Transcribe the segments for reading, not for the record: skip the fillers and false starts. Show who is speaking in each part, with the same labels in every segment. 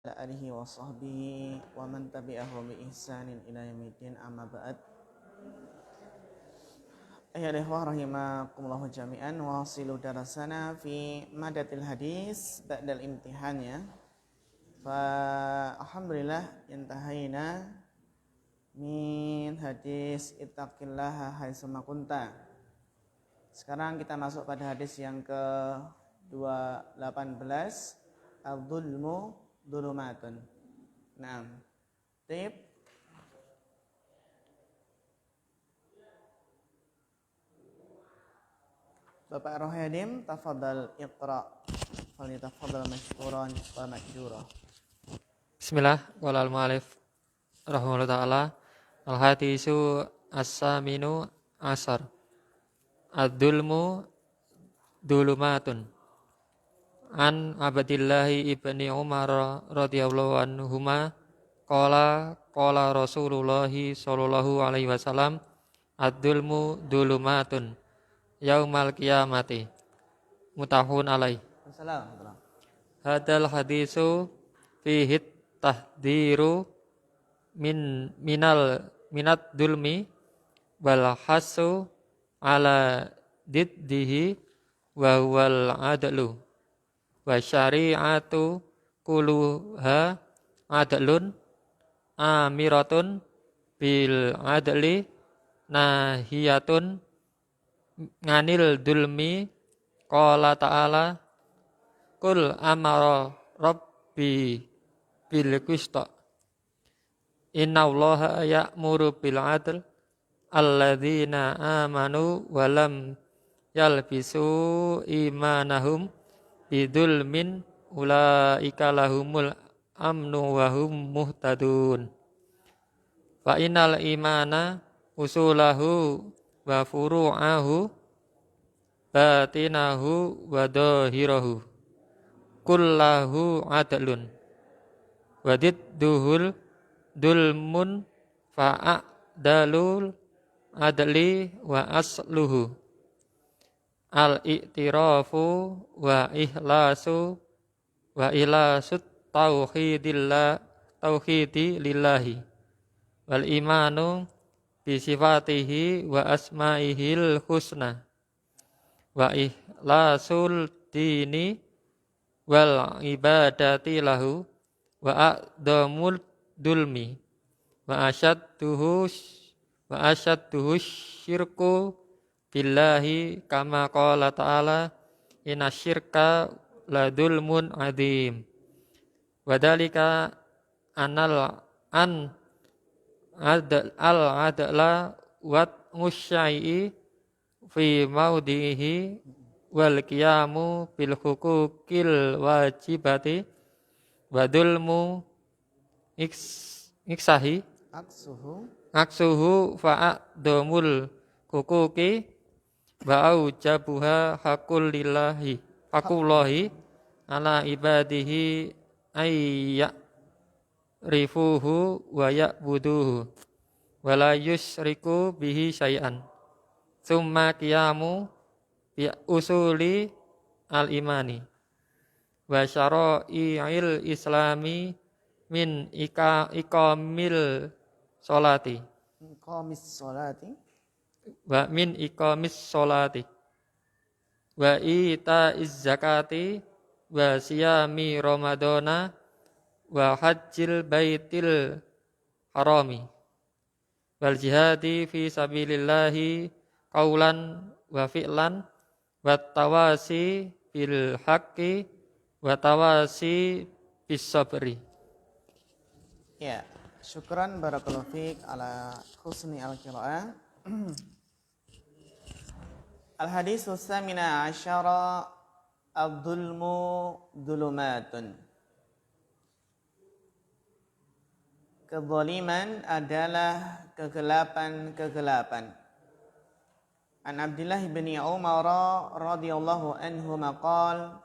Speaker 1: alihi wa sahbihi wa man tabi'ahu bi ihsanin ila yaumiddin, amma ba'd. Ayyuhal ikhwah rahimakumullah jami'an, wasilu darasana fi madatil hadis ba'dal imtihan ya. Fa alhamdulillah intahayna min hadis ittaqillaha haitsuma kunta. Sekarang kita masuk pada hadis yang ke-218, al-dzulmu dzulumatun. Naam. Baik. Bapak Rohadim, tafadhal iqra. Falyatafaddal mashkuran wa ma'jura.
Speaker 2: Bismillah, qala al-mu'allif rahimahullah ta'ala, al-hadisu as-saminu asar, ad-dulmu dulumatun. An Abdillahi ibni Umar radhiyallahu anhuma qala Rasulullahi sallallahu alaihi wasallam, ad-dulmu dulumatun yaumal qiyamati. Mutafaqun alaih.
Speaker 1: Assalamualaikum.
Speaker 2: Hadal hadisu fihi tahdiru minat dulmi wal hasu ala diddihi wa wal adlu wa syari'atu kuluha adlun amiratun bil adli nahiyatun nganil dulmi. Qala ta'ala kul amara rabbi bil qista innallaha ya'muru bil adl alladzina amanu wa lam yalbisu imanahum bidzulmin ulaika lahumul amnu wa hum muhtadun. Fa innal imana usulahu wa furu'ahu batinahu wa dhahirahu kullahu adlun wa didduhul dulmun fa'adalul adli wa asluhu al-i'tirafu wa ihlasu wa ilasut tauhidi lillahi wal imanu bisifatihi wa asma'ihil husna wa ihlasul dini wal ibadati lahu wa a'damul dulmi wa asyadduhu syirku billahi kama qala ta'ala inasyirka la dulmun adim wa dalika al-adla wa musyai'i fi maudihi wal qiyamu bil hukukil wajibati wa dulmu iksahi aksuhu fa'adamul hukuki wa aujabuha haqullahi ala ibadihi ayya rifuhu wa ya'buduhu wa la yusyriku bihi syai'an. Summa qiyamu bi usuli al-imani wa syara'i'il islami min iqamil sholati wa min iqamis sholati wa ita'iz zakati wa siyami ramadana wa hajjil baitil harami wal jihadi fi sabilillahi qaulan wa fi'lan wa tawasi bil haqqi wa tawasi bis sabri.
Speaker 1: Ya, syukran barakallahu fiik ala husni al-qira'ah. Al-hadisu tsamina asyara, ad-dzulmu dzulumatun. Kezaliman adalah kegelapan-kegelapan. An Abdillah bin Umar radhiyallahu anhu maqal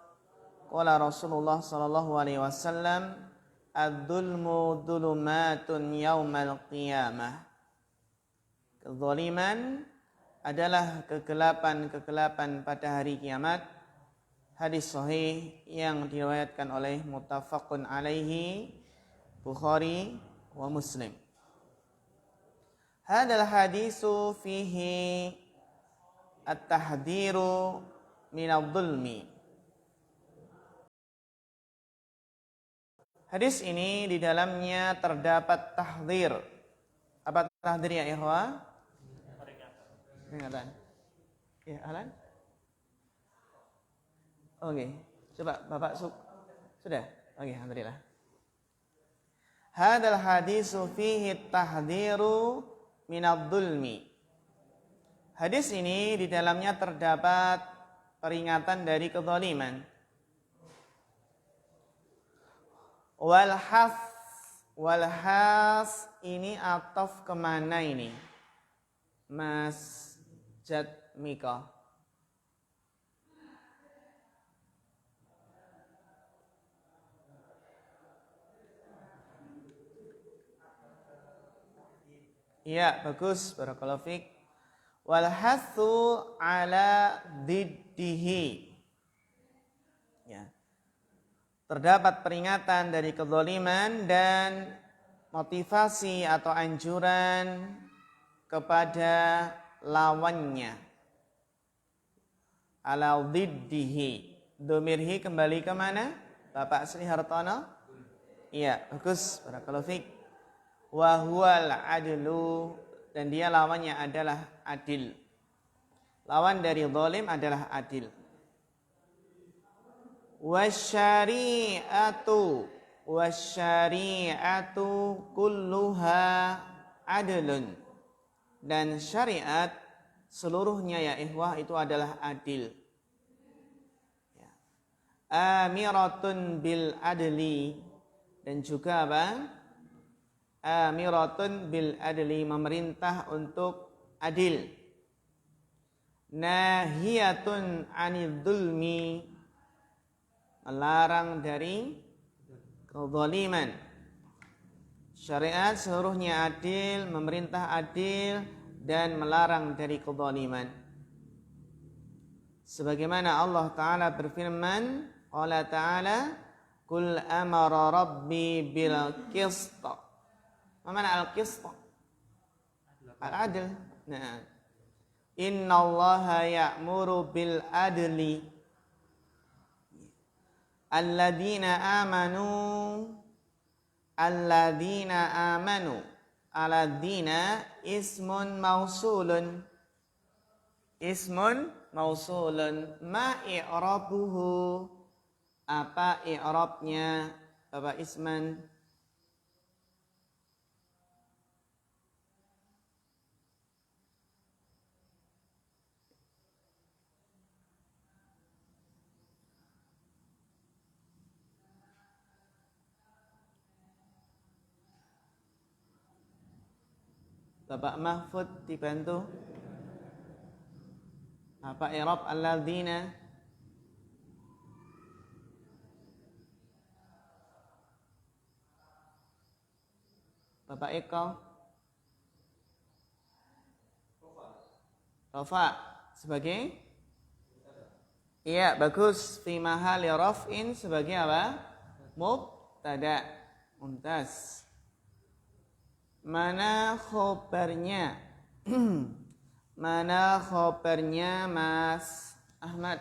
Speaker 1: qala Rasulullah sallallahu alaihi wasallam ad-dzulmu dzulumatun yaumal qiyamah. Kezaliman adalah kegelapan-kegelapan pada hari kiamat. hadis sahih yang diriwayatkan oleh muttafaqun alaihi Bukhari wa Muslim. Hadal hadisu fihi at-tahdhiru minadh-dhulmi. Hadis ini di dalamnya terdapat tahdzir. Apa tahdzir ya ikhwah? Peringatan. Ya, Alan? Oke. Coba Bapak sudah? Oke, alhamdulillah. Hadal hadisu fihi at-tahdhiru minadh-dhulmi. Hadis ini di dalamnya terdapat peringatan dari kezaliman. Walhas ini ataf kemana ini? Mas Jatmika. Iya, bagus. Barakallahu fiik. Walhathu ala diddihi. Ya. Terdapat peringatan dari kezaliman dan motivasi atau anjuran kepada lawannya. Ala diddihi. Domirhi kembali ke mana? Bapak Sri Hartono? Iya, bagus. Barakallahu fiik. Wa huwal adlu, dan dia lawannya adalah adil. Lawan dari zalim adalah adil. Wasyari'atu kulluha adlun, dan syariat seluruhnya ya ikhwah itu adalah adil. Ya. Amiratun bil adli, dan juga apa? Amiratun bil adli, memerintah untuk adil. Nahiyatun anidh dhulmi, melarang dari kezaliman. Syariat seluruhnya adil, memerintah adil dan melarang dari kezaliman. Sebagaimana Allah Ta'ala berfirman, Allah Ta'ala, Kul amara rabbi bil qist. Mana al-qist? Al-adl. Nah. Innallaha ya'muru bil adli. Alladzina amanu. Alladzina ismun mausulun. Ismun mausulun. Ma i'rabuhu. Apa i'rabnya? Bapak Isman? Bapak Mahfud dibantu. Apa i'rab alladzina? Bapak Eko. Rafa sebagai? Iya, bagus. Fi mahali raf'in sebagai apa? Mubtada. Mumtaz. Mana khobarnya? Mana khobarnya Mas Ahmad?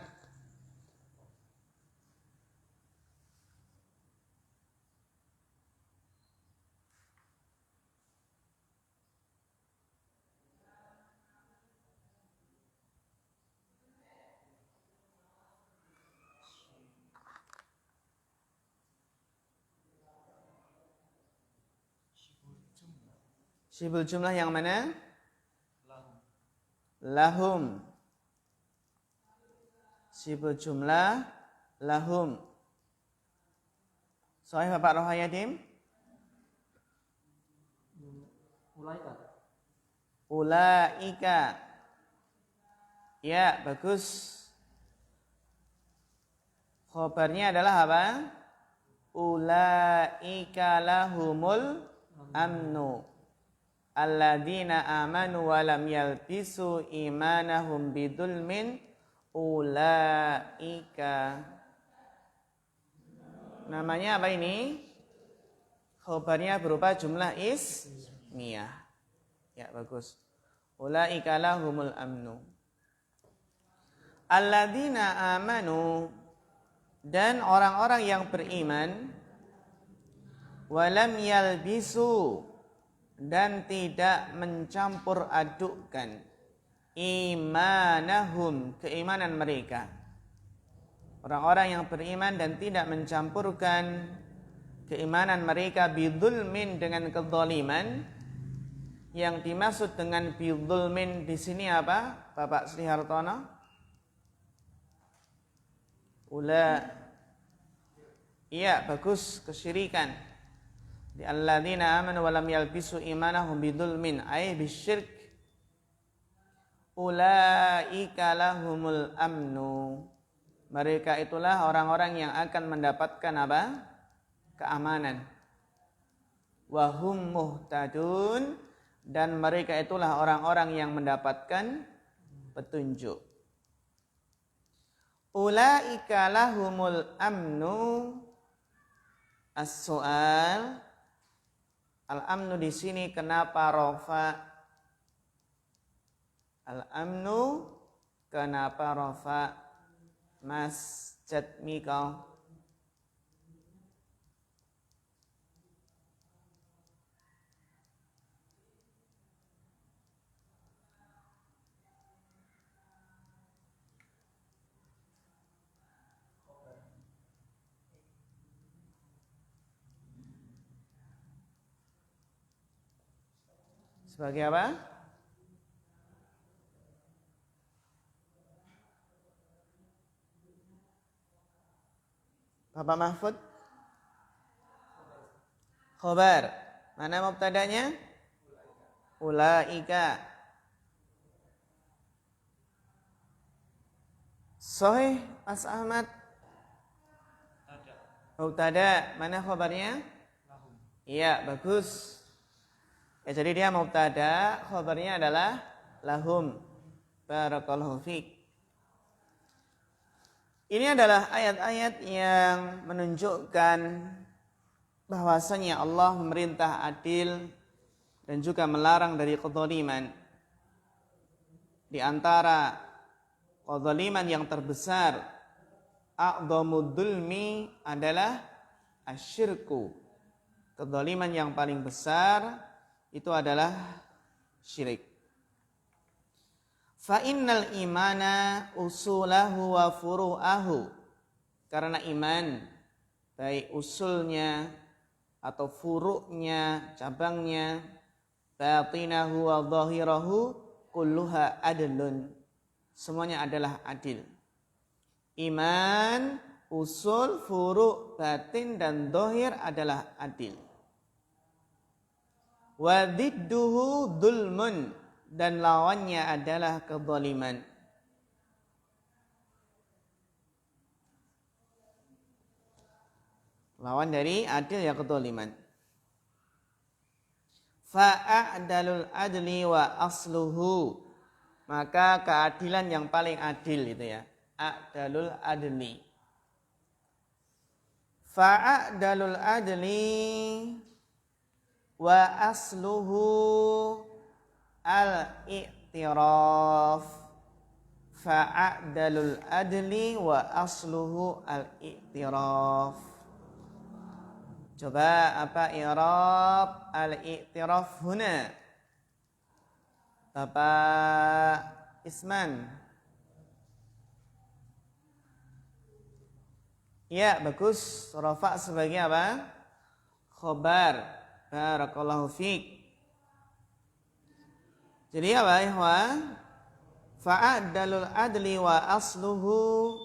Speaker 1: Syibul jumlah yang mana? Lahum. Syibul jumlah lahum. Sahih Bapak Rohayadim? Ulaika. Ya, bagus. Khobarnya adalah apa? Ulaika lahumul amnu. Alladzina amanu wa lam yalbisu imanahum bidulmin ulaika namanya apa ini? Khobarnya berupa jumlah ismiyah. Ya, bagus. Ulaika lahumul amnu. Alladzina amanu, dan orang-orang yang beriman, walam yalbisu, dan tidak mencampur adukkan, imanahum, keimanan mereka. Orang-orang yang beriman dan tidak mencampurkan keimanan mereka bidzulmin, dengan kezaliman. Yang dimaksud dengan bidzulmin di sini apa, Bapak Sri Hartono? Iya, bagus, kesyirikan. Di alladzina amanu wa lam yalbisu imanahum bidzulmin ay bisyirk. Ulaika lahumul amnu. Mereka itulah orang-orang yang akan mendapatkan apa? Keamanan. Wa hum muhtadun, dan mereka itulah orang-orang yang mendapatkan petunjuk. Ulaika lahumul amnu. As-soal, al-amnu di sini kenapa rofa? Al-amnu kenapa rofa? Mas Jatmiko. Sebagai apa? Bapak Mahfud? Khobar. Mana mubtadanya? Ulaika. Sahih, Mas Ahmad? Mubtada. Mana khobarnya? Iya, bagus. Ya, jadi dia mubtada, khabarnya adalah lahum. Barakallahu fiik. Ini adalah ayat-ayat yang menunjukkan bahwasanya Allah memerintah adil dan juga melarang dari kezaliman. Di antara kezaliman yang terbesar, a'dhamud dzulmi, adalah asyirku. Kezaliman yang paling besar itu adalah syirik. Fa innal imana usulahu wa furu'ahu. Karena iman, baik usulnya atau furuknya, cabangnya, batinahu wa zahirahu, kulluha adlun. Semuanya adalah adil. Iman, usul, furuk, batin, dan zahir adalah adil. Wa didduhu dzulmun, dan lawannya adalah kezaliman. Lawan dari adil ya kezaliman. Fa'adalul adli wa asluhu, maka keadilan yang paling adil itu ya, a'dalul adli. Fa'adalul adli wa asluhu al-i'tiraf. Fa'adalul adli wa asluhu al-i'tiraf. Coba apa i'rab al-i'tiraf huna? Bapak Isman. Ya, bagus. Rafa sebagai apa? Khobar. Barakallahu fiik. Jadi apa ikhwan? Fa'adalul adli wa asluhu,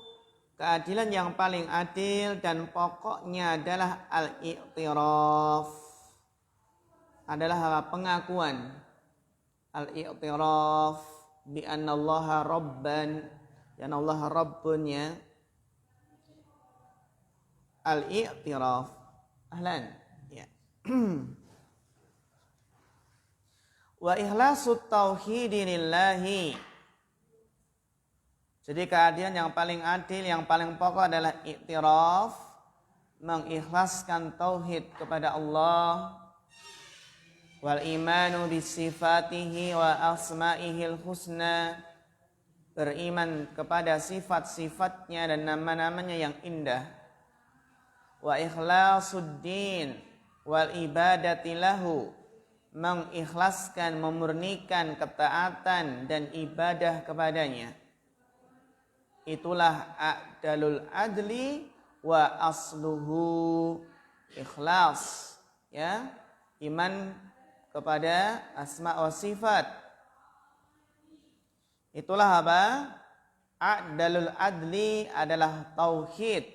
Speaker 1: keadilan yang paling adil dan pokoknya adalah al-i'tiraf. Adalah apa? Pengakuan. Al-i'tiraf bi annallaha rabban, ya Allah rabbun ya. Al-i'tiraf. Ahlan. Ya. Wa ihlasut tauhidi lillahi. Jadi keadilan yang paling adil, yang paling pokok adalah iktiraf mengikhlaskan tauhid kepada Allah, wal imanu bisifatihi wa asma'ihil husna, beriman kepada sifat-sifatnya dan nama-namanya yang indah, wa ikhlasuddin wal ibadati lahu, mengikhlaskan, memurnikan ketaatan dan ibadah kepadanya. Itulah a'dalul adli wa asluhu, ikhlas, ya, iman kepada asma wa sifat. Itulah apa? A'dalul adli adalah tauhid,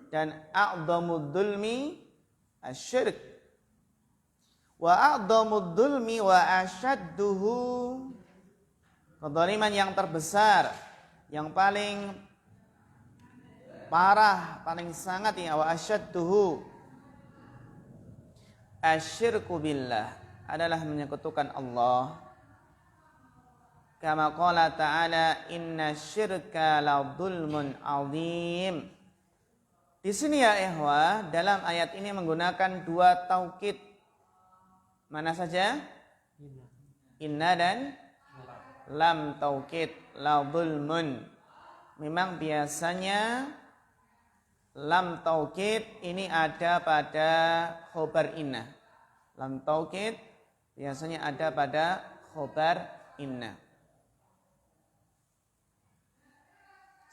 Speaker 1: dan a'dhamud dzulmi asyirk, wa a'dhamud dzulmi wa asyadduhu, kezaliman yang terbesar, yang paling parah, paling sangat, ya, wa asyadduhu asyirku billah, adalah menyekutukan Allah. Kama qala ta'ala inna syirka la dzulmun azim. Di sini ya ikhwah, dalam ayat ini menggunakan dua taukid. Mana saja? Inna dan lam taukid, la dzulmun. Memang biasanya lam taukid ini ada pada khobar inna. Lam taukid biasanya ada pada khobar inna.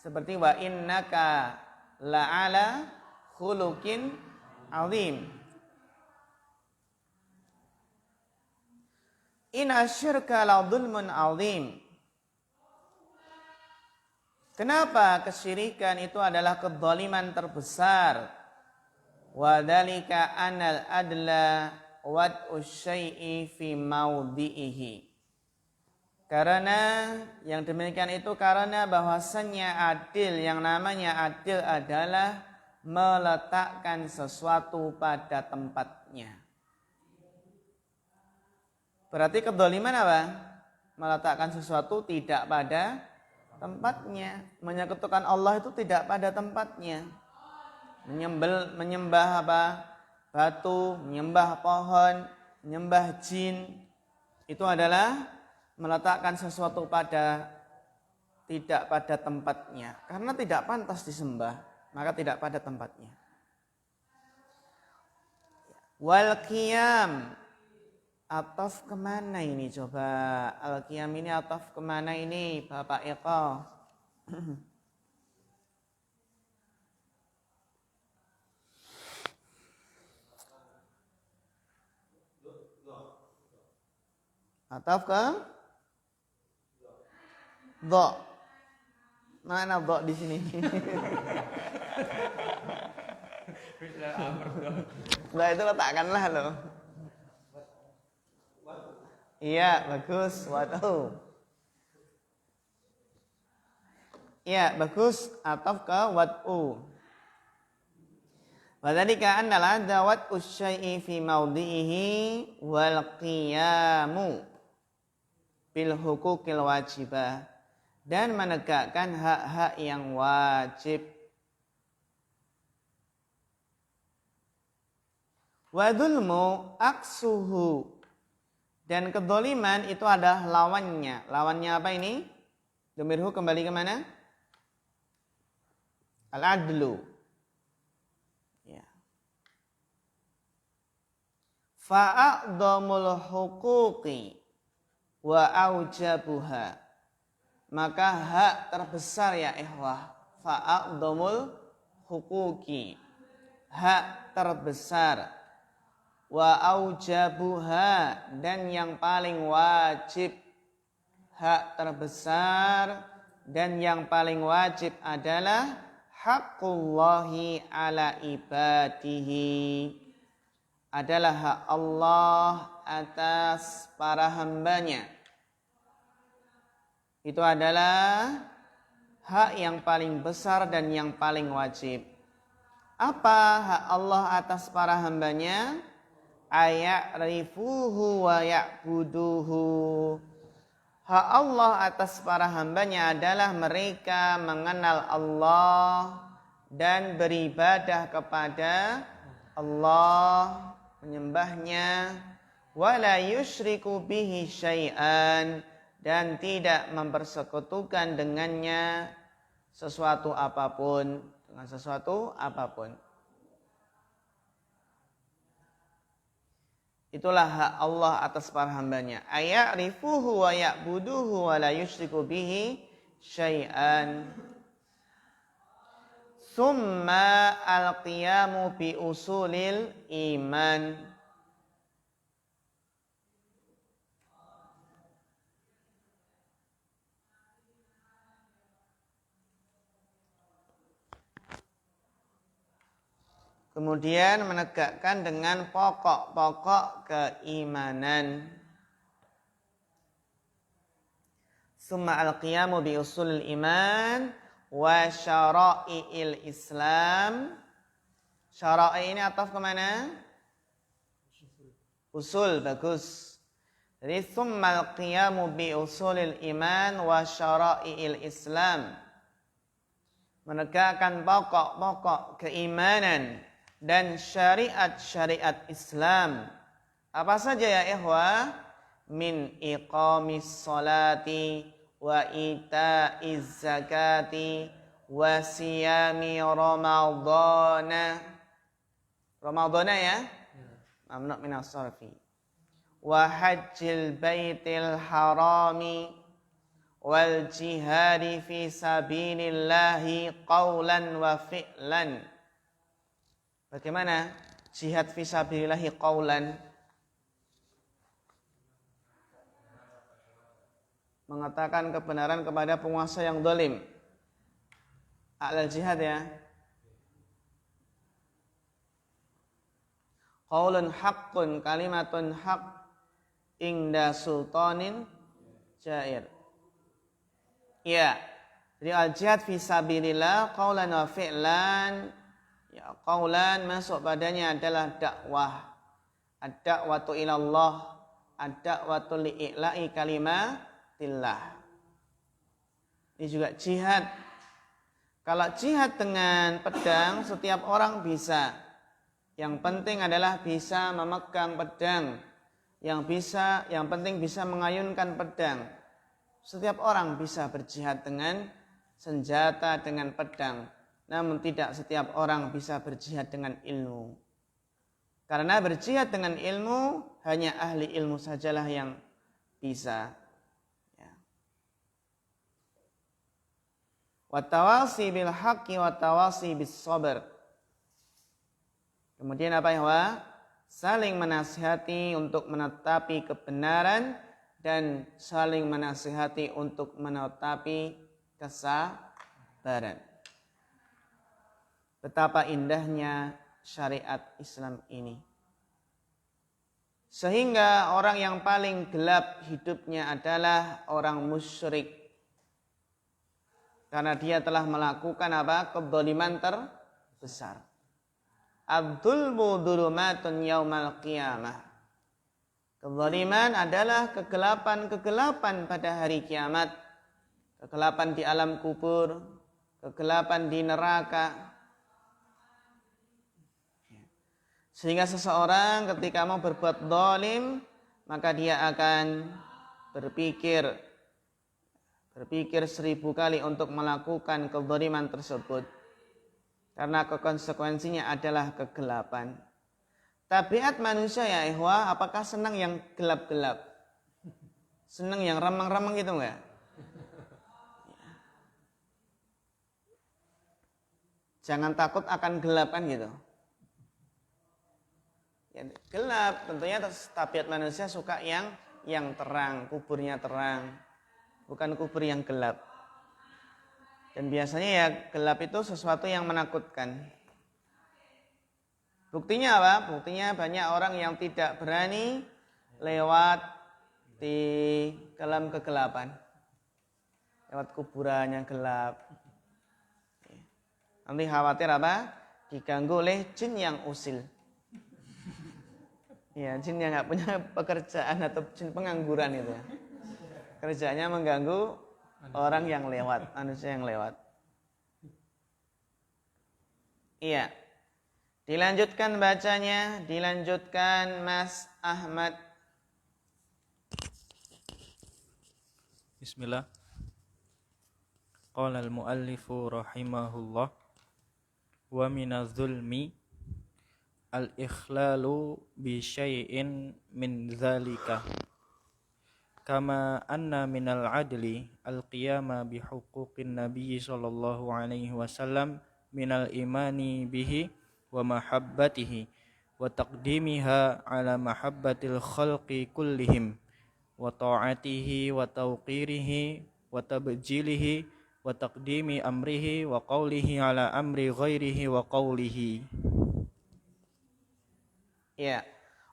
Speaker 1: Seperti wa innaka la'ala khuluqin azim. Inna syirka la dzulmun azim. Kenapa kesyirikan itu adalah kezaliman terbesar? Wa dzalika anal adla wad'u syai'i fi maudhi'ihi. Karena yang demikian itu karena bahwasannya adil, yang namanya adil adalah meletakkan sesuatu pada tempatnya. Berarti kezaliman apa? Meletakkan sesuatu tidak pada tempatnya. Menyekutukan Allah itu tidak pada tempatnya. Menyembah apa? Batu, menyembah pohon, menyembah jin, itu adalah meletakkan sesuatu tidak pada tempatnya, karena tidak pantas disembah, maka tidak pada tempatnya. Wal qiyam, ataf kemana ini coba? Al qiyam ini ataf kemana ini Bapak Eko? Ataf ke dha. Mana dha di sini? Nah itu letakkanlah loh. Iya, bagus. Waduh. Iya, bagus. Ataf ke wad'u. Wadzalika anna al-'adla wad'u syai'i fi mawdhi'ihi wal qiyamu bil huquqil wajibah, dan menegakkan hak-hak yang wajib. Wa dzulmu aksuhu, dan kedzaliman itu adalah lawannya. Lawannya apa ini? Dhamirhu kembali ke mana? Al-adlu. Ya. Fa'adhamul huquqi wa aujabuha, maka hak terbesar ya ikhwah, fa'adhamul huquqi, hak terbesar, wa aujabuha, dan yang paling wajib. Hak terbesar dan yang paling wajib adalah haqqullahi ala ibadihi, adalah hak Allah atas para hambanya. Itu adalah hak yang paling besar dan yang paling wajib. Apa hak Allah atas para hambanya? Aya'rifuhu wa ya'buduhu. Hak Allah atas para hambanya adalah mereka mengenal Allah dan beribadah kepada Allah, menyembahnya, wala yusyriku bihi syai'an, dan tidak mempersekutukan dengannya sesuatu apapun, dengan sesuatu apapun. Itulah hak Allah atas para hambanya. Aya'rifuhu wa ya'buduhu wa la yusyriku bihi syai'an. Summa al-qiyamu bi usulil iman. Kemudian menegakkan dengan pokok-pokok keimanan. Summa al-qiyamu bi usulil iman wa syara'i'il Islam. Syara'i ini ataf kemana? Usul, bagus. Jadi summa al-qiyamu bi usulil iman wa syara'i'il Islam. Menegakkan pokok-pokok keimanan dan syariat-syariat Islam. Apa saja ya ikhwah? Min iqamis salati wa ita'iz zakati wa siyami ramadhana. Ramadhana ya? Mamnu' minas sarfi. Wa hajjil baitil harami wal jihadi fi sabilillahi qawlan wa fi'lan. Bagaimana jihad fi sabilillahi qawlan? Mengatakan kebenaran kepada penguasa yang zalim. A'lal jihad ya. Qaulun haqqun kalimatun haqq inda sultanin jair. Ya. Jadi al-jihad fi sabilillah qaulan wa fi'lan. Ya, qaulan masuk padanya adalah dakwah. Ad-da'watu ilallah, ad-da'watu li'i'la'i kalimatillah. Ini juga jihad. Kalau jihad dengan pedang setiap orang bisa. Yang penting adalah bisa memegang pedang. Yang penting bisa mengayunkan pedang. Setiap orang bisa berjihad dengan senjata, dengan pedang. Namun tidak setiap orang bisa berjihad dengan ilmu. Karena berjihad dengan ilmu hanya ahli ilmu sajalah yang bisa. Ya. Watawasi bil haqqi watawasi bis sabr. Kemudian apa ya? Saling menasihati untuk menetapi kebenaran dan saling menasihati untuk menetapi kesabaran. Betapa indahnya syariat Islam ini. Sehingga orang yang paling gelap hidupnya adalah orang musyrik. Karena dia telah melakukan apa? Kedzaliman terbesar. Adzulmu dzulumatun yaumal qiyamah. Kedzaliman adalah kegelapan-kegelapan pada hari kiamat. Kegelapan di alam kubur, kegelapan di neraka. Sehingga seseorang ketika mau berbuat zalim, maka dia akan berpikir 1000 kali untuk melakukan kezaliman tersebut. Karena konsekuensinya adalah kegelapan. Tabiat manusia ya ikhwah, apakah senang yang gelap-gelap? Senang yang remang-remang gitu enggak? Jangan takut akan gelap kan gitu. Ya, gelap, tentunya tabiat manusia suka yang terang, kuburnya terang, bukan kubur yang gelap. Dan biasanya ya gelap itu sesuatu yang menakutkan. Buktinya apa? Buktinya banyak orang yang tidak berani lewat di dalam kegelapan, lewat kuburan yang gelap. Nanti khawatir apa? Diganggu oleh jin yang usil. Ya, jin yang nggak punya pekerjaan atau jin pengangguran itu. Kerjanya mengganggu orang yang lewat, manusia yang lewat. Iya. Dilanjutkan bacanya, dilanjutkan Mas Ahmad.
Speaker 3: Bismillah. Qala al-muallifu rahimahullah wa minaz zulmi al-ikhlalu bi syai'in min dzalika kama anna minal adli al-qiyama bi huquqin nabiy sallallahu alaihi wasallam minal imani bihi wa mahabbatihi wa taqdimiha ala mahabbatil khalqi kullihim wa ta'atihi wa tawqirihi wa tabjilihi wa taqdimi amrihi wa qawlihi ala amri ghairihi wa qawlihi.
Speaker 1: Ya.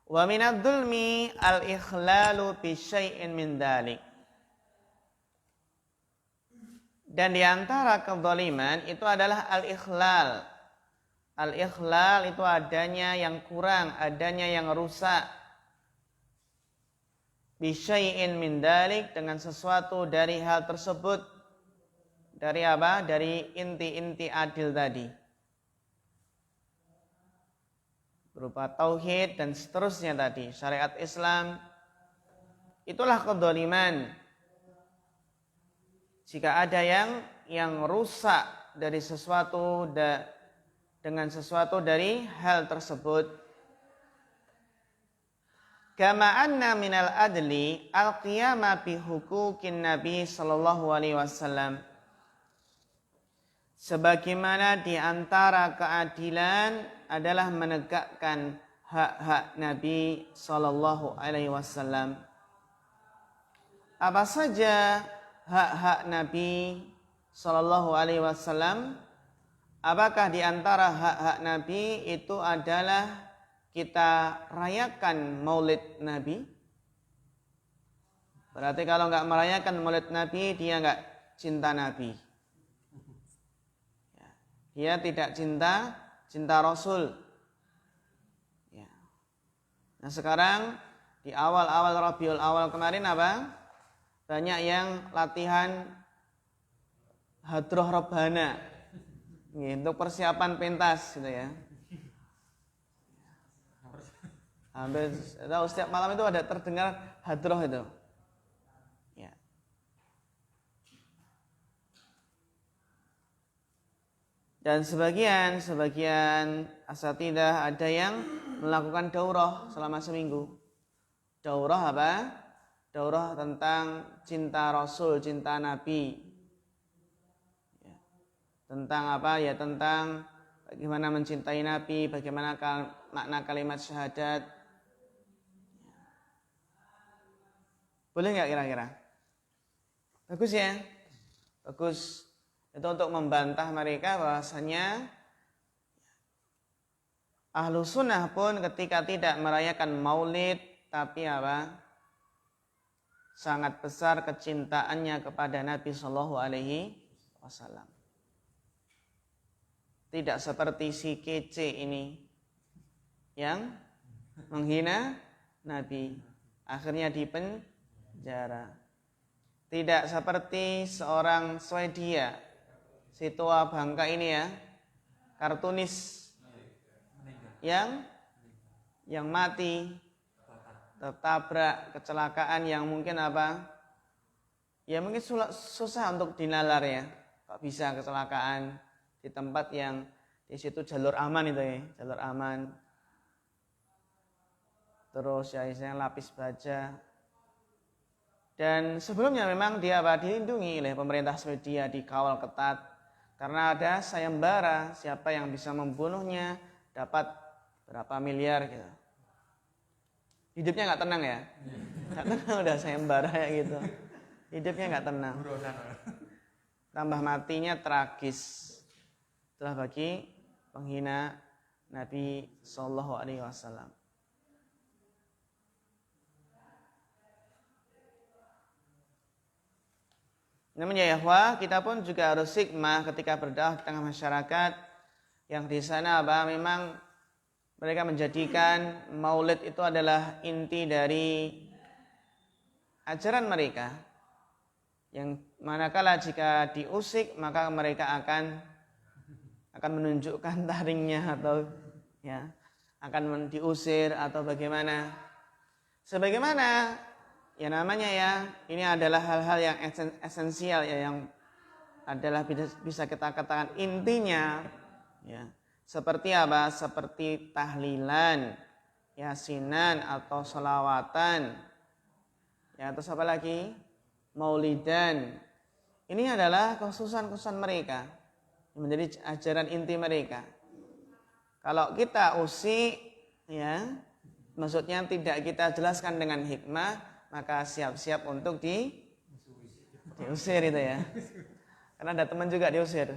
Speaker 1: Wa minadz zulmi al-ikhlalu bi syai'in min dzalik. Dan di antara kezaliman itu adalah al-ikhlal. Al-ikhlal itu adanya yang kurang, adanya yang rusak. Bi syai'in min dzalik, dengan sesuatu dari hal tersebut. Dari apa? Dari inti-inti adil tadi. Berupa tauhid dan seterusnya tadi. Syariat Islam. Itulah kedzaliman. Jika ada yang rusak dari sesuatu dengan sesuatu dari hal tersebut. Kama anna minal adli al-qiyama bi huquqin Nabi sallallahu alaihi wasallam. Sebagaimana di antara keadilan adalah menegakkan hak-hak Nabi sallallahu alaihi wasallam. Apa saja hak-hak Nabi sallallahu alaihi wasallam? Apakah di antara hak-hak Nabi itu adalah kita rayakan Maulid Nabi? Berarti kalau enggak merayakan Maulid Nabi, dia enggak cinta Nabi. Dia tidak cinta Rasul. Ya. Nah sekarang di awal-awal Rabiul Awal kemarin apa? Banyak yang latihan hadroh rebana, untuk persiapan pentas gitu ya. Hampir tahu setiap malam itu ada terdengar hadroh itu. Ya. Dan sebagian asatidah ada yang melakukan daurah selama seminggu. Daurah apa? Daurah tentang cinta Rasul, cinta Nabi. Ya. Tentang apa? Ya tentang bagaimana mencintai Nabi, bagaimana makna kalimat syahadat. Boleh nggak kira-kira? Bagus ya? Bagus. Itu untuk membantah mereka bahwasanya ahlu sunnah pun ketika tidak merayakan maulid, tapi apa? Sangat besar kecintaannya kepada Nabi Shallallahu Alaihi Wasallam. Tidak seperti si kece ini yang menghina Nabi, akhirnya dipenjara. Tidak seperti seorang Swedia, si tua bangka ini ya, kartunis yang mati tertabrak kecelakaan yang mungkin apa? Ya mungkin susah untuk dinalar ya. Kok bisa kecelakaan di tempat yang di situ jalur aman itu ya, jalur aman. Terus ya istilahnya lapis baja. Dan sebelumnya memang dia dilindungi oleh pemerintah Swedia, dikawal ketat. Karena ada sayembara, siapa yang bisa membunuhnya dapat berapa miliar gitu. Hidupnya nggak tenang ya, nggak tenang udah sayembara ya gitu. Hidupnya nggak tenang. Tambah matinya tragis. Itulah bagi penghina Nabi Sallallahu Alaihi Wasallam. Namun ya ikhwah, kita pun juga harus hikmah ketika berdakwah di tengah masyarakat yang di sana memang mereka menjadikan maulid itu adalah inti dari ajaran mereka. Yang manakala jika diusik maka mereka akan akan menunjukkan taringnya atau ya akan diusir atau bagaimana. Sebagaimana ya namanya ya, ini adalah hal-hal yang esensial ya, yang adalah bisa kita katakan intinya ya. Seperti apa? Seperti tahlilan, yasinan atau sholawatan. Ya, terus apa lagi? Maulidan. Ini adalah khususan mereka, yang menjadi ajaran inti mereka. Kalau kita usik ya, maksudnya tidak kita jelaskan dengan hikmah, maka siap-siap untuk diusir itu ya. Karena ada teman juga diusir.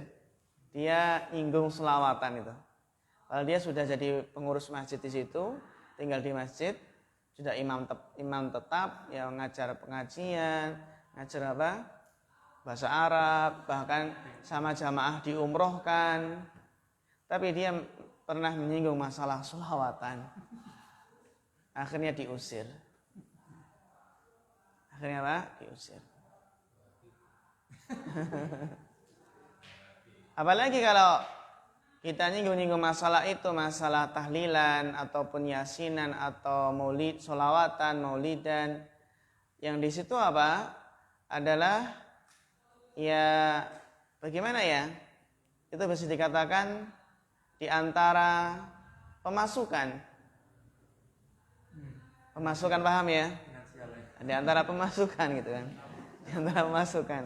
Speaker 1: Dia nyinggung selawatan itu. Kalau dia sudah jadi pengurus masjid di situ, tinggal di masjid, sudah imam tetap, ya ngajar pengajian, ngajar apa? Bahasa Arab, bahkan sama jamaah diumrohkan. Tapi dia pernah menyinggung masalah selawatan. Akhirnya diusir. Akhirnya apa? Diusir. Apalagi kalau kita nyinggung-nyinggung masalah itu, masalah tahlilan ataupun yasinan atau maulid, sholawatan, maulidan, yang di situ apa? Adalah ya bagaimana ya? Itu bisa dikatakan di antara pemasukan. Pemasukan paham ya? Di antara pemasukan gitu kan. Di antara pemasukan.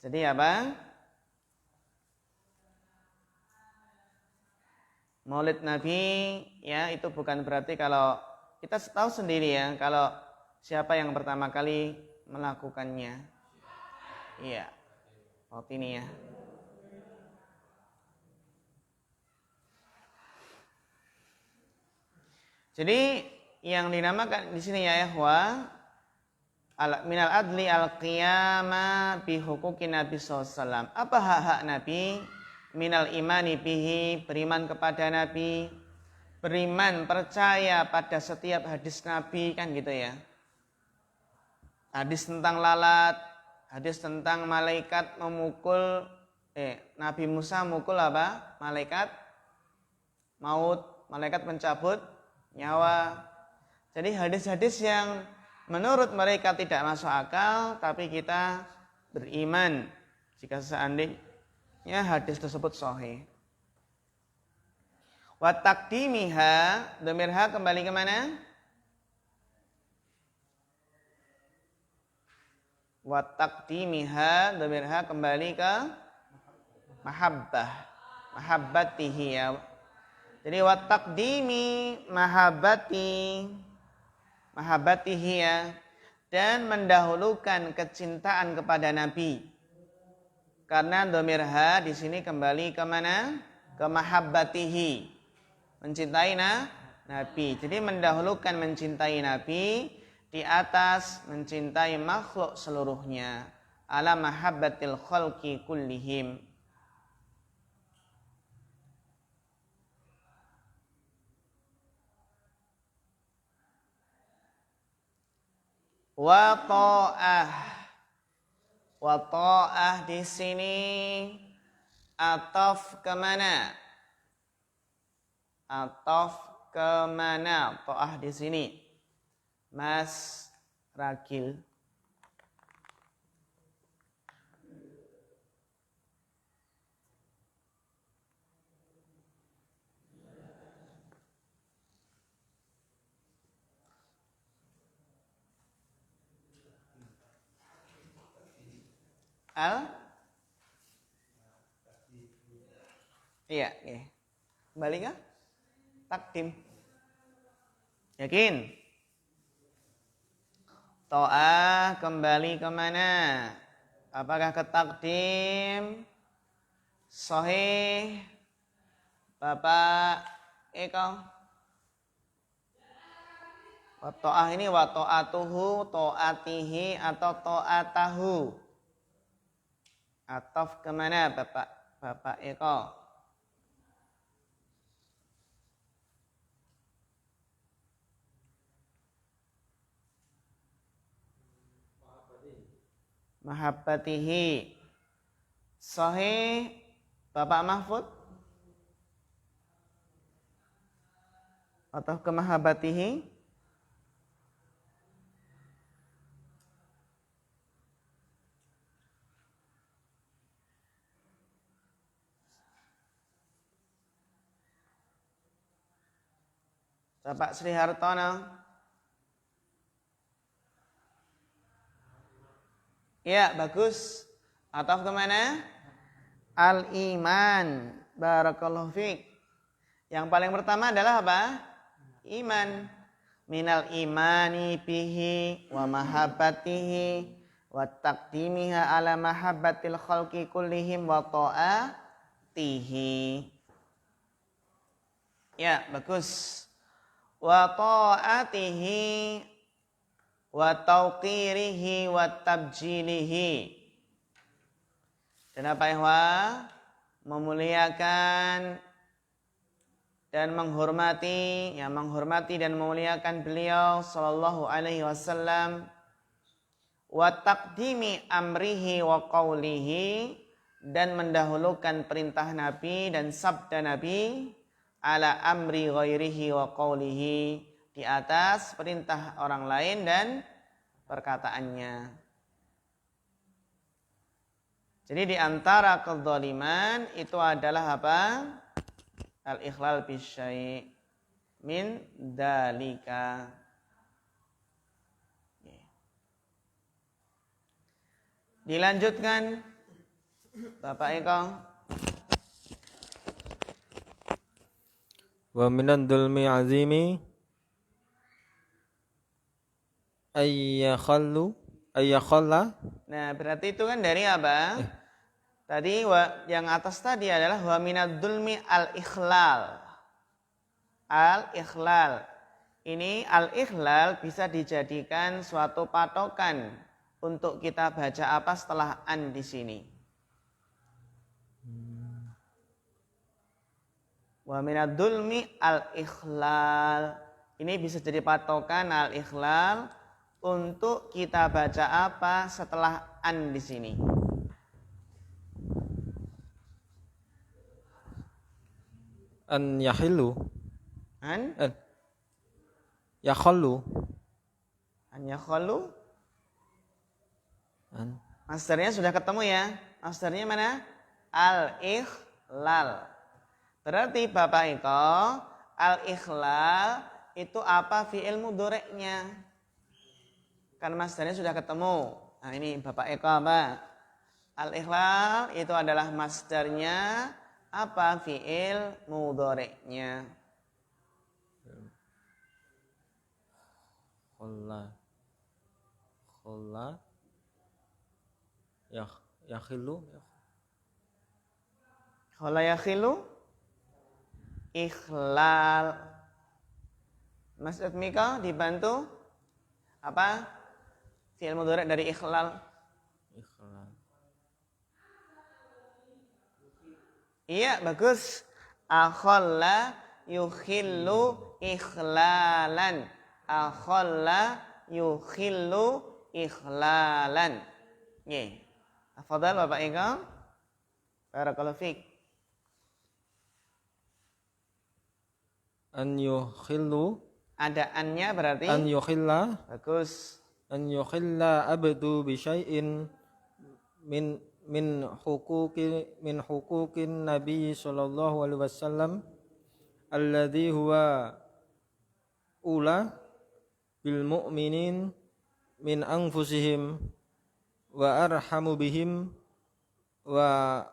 Speaker 1: Jadi apa? Maulid Nabi ya itu bukan berarti kalau kita tahu sendiri ya kalau siapa yang pertama kali melakukannya. Iya. Waktu ini ya. Jadi yang dinamakan di sini ya ikhwah minal adli al-qiyama bi huquqin Nabi SAW. Apa hak-hak Nabi? Minal imani bihi, beriman kepada Nabi, beriman percaya pada setiap hadis Nabi kan gitu ya. Hadis tentang lalat, hadis tentang malaikat memukul Nabi Musa mukul apa? Malaikat maut, malaikat mencabut nyawa. Jadi hadis-hadis yang menurut mereka tidak masuk akal, tapi kita beriman jika seandainya hadis tersebut sahih. Wa taqdimiha, dhamir ha kembali ke mana? Wa taqdimiha, dhamir ha kembali ke mahabbah, mahabbatihi ya. Jadi wa taqdimi mahabbatihi ya, dan mendahulukan kecintaan kepada Nabi. Karena dhamir ha di sini kembali ke mana? Ke mahabbatihi. Mencintai Nabi. Jadi mendahulukan mencintai Nabi di atas mencintai makhluk seluruhnya. Ala mahabbatil khalqi kullihim. Wa ta'ah di sini ataf kemana? Ataf kemana? Ta'ah di sini, Mas Ragil. Iya, okay. Kembali kah? Takdim. Yakin? To'ah kembali kemana? Apakah ke takdim? Sahih? Bapak Eko? To'ah ini wa to'atuhu, to'atihi atau to'atahu? Ataf kemana Bapak Eko? mahabbatihi. Sahih Bapak Mahfud? Atau ke mahabbatihi? Bapak Sri Hartono? Ya, bagus. Atau kemana? Al-iman. Barakallahu fiik. Yang paling pertama adalah apa? Iman. Minal imani bihi wa mahabbatihi wa taqdimiha ala mahabbatil khalqi kullihim wa ta'atihi. Ya, bagus. Wa ta'atihi wa tauqirihi wa tabjilihi. Dan apa ya? Memuliakan dan menghormati, ya menghormati dan memuliakan beliau sallallahu alaihi wasallam, wa taqdimi amrihi wa qawlihi, dan mendahulukan perintah Nabi dan sabda Nabi ala amri ghairihi wa qawlihi, di atas perintah orang lain dan perkataannya. Jadi di antara kezaliman itu adalah apa? Al-ikhlal bisyai' min dalika. Dilanjutkan Bapak Eko.
Speaker 3: Wa minad dzulmi azimi ayyakhalla.
Speaker 1: Nah, berarti itu kan dari apa? Tadi yang atas tadi adalah wa minad dzulmi al-ikhlal. Al-ikhlal. Ini al-ikhlal bisa dijadikan suatu patokan untuk kita baca apa setelah an di sini. Wa minad dzulmi al-ikhlal. Ini bisa jadi patokan al-ikhlal untuk kita baca apa setelah an di sini.
Speaker 3: An yahillu.
Speaker 1: An
Speaker 3: Yakhallu.
Speaker 1: An yakhallu.
Speaker 3: An.
Speaker 1: Masternya sudah ketemu ya. Masternya mana? Al-ikhlal. Berarti Bapak Eko, al-ikhlal itu apa fi'il mudhari'nya? Kan masternya sudah ketemu. Nah ini Bapak Eko apa? Al-ikhlal itu adalah masternya apa fi'il mudhari'nya?
Speaker 3: Khalla yakhillu.
Speaker 1: Khalla yakhilu ikhlal. Mas Mika dibantu apa? Fi'il mudhari' dari ikhlal.
Speaker 3: Ikhlal.
Speaker 1: Iya, bagus. Akhalla yukhillu ikhlalan. Akhalla yukhillu ikhlalan. Nggih. Afdal Bapak Eko. Barakallahu fiik.
Speaker 3: An yukhillu.
Speaker 1: Ada annya berarti?
Speaker 3: An yukhilla.
Speaker 1: Bagus.
Speaker 3: An yukhilla abdu bi syai'in min huquqin Nabi sallallahu alaihi wasallam alladhi huwa ula bil mu'minin min anfusihim wa arhamu bihim wa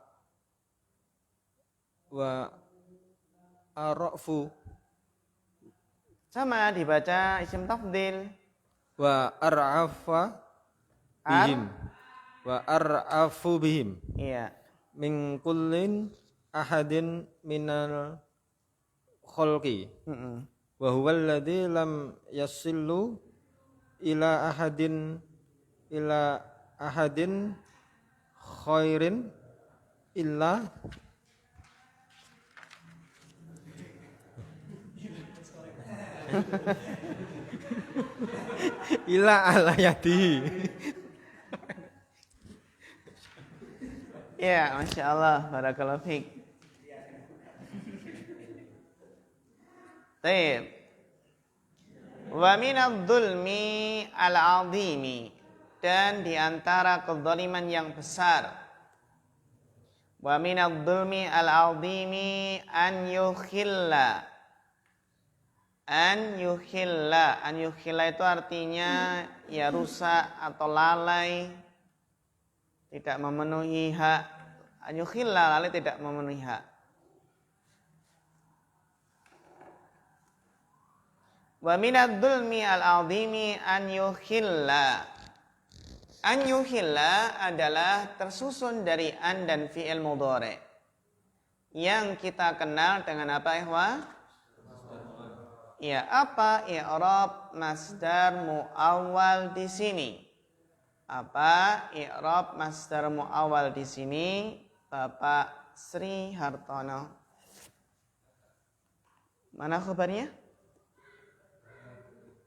Speaker 3: arafu.
Speaker 1: Sama dibaca isim tafdil.
Speaker 3: Wa ar'afa bihim. Wa ar'afu bihim.
Speaker 1: Iya.
Speaker 3: Min kullin ahadin minal khalqi. Wa huwa alladhi lam yasillu ila ahadin khairin illa ila ala yadi.
Speaker 1: Ya, Masya Allah, barakallahu fiik. Taib. Wa minadh-dhulmi al-'azimi, dan di antara kezaliman yang besar. Wa minadh-dhulmi al-'azimi an yukhilla. An yukhilla itu artinya ya rusak atau lalai, tidak memenuhi hak. An yukhilla, lalai tidak memenuhi hak. Wa minadh-dhulmi al-'azimi an yukhilla. An yukhilla adalah tersusun dari an dan fi'il mudhari yang kita kenal dengan apa, ikhwah? Ya, apa i'rab masdar muawwal di sini? Apa i'rab masdar muawwal di sini, Bapak Sri Hartono? Mana khabarnya?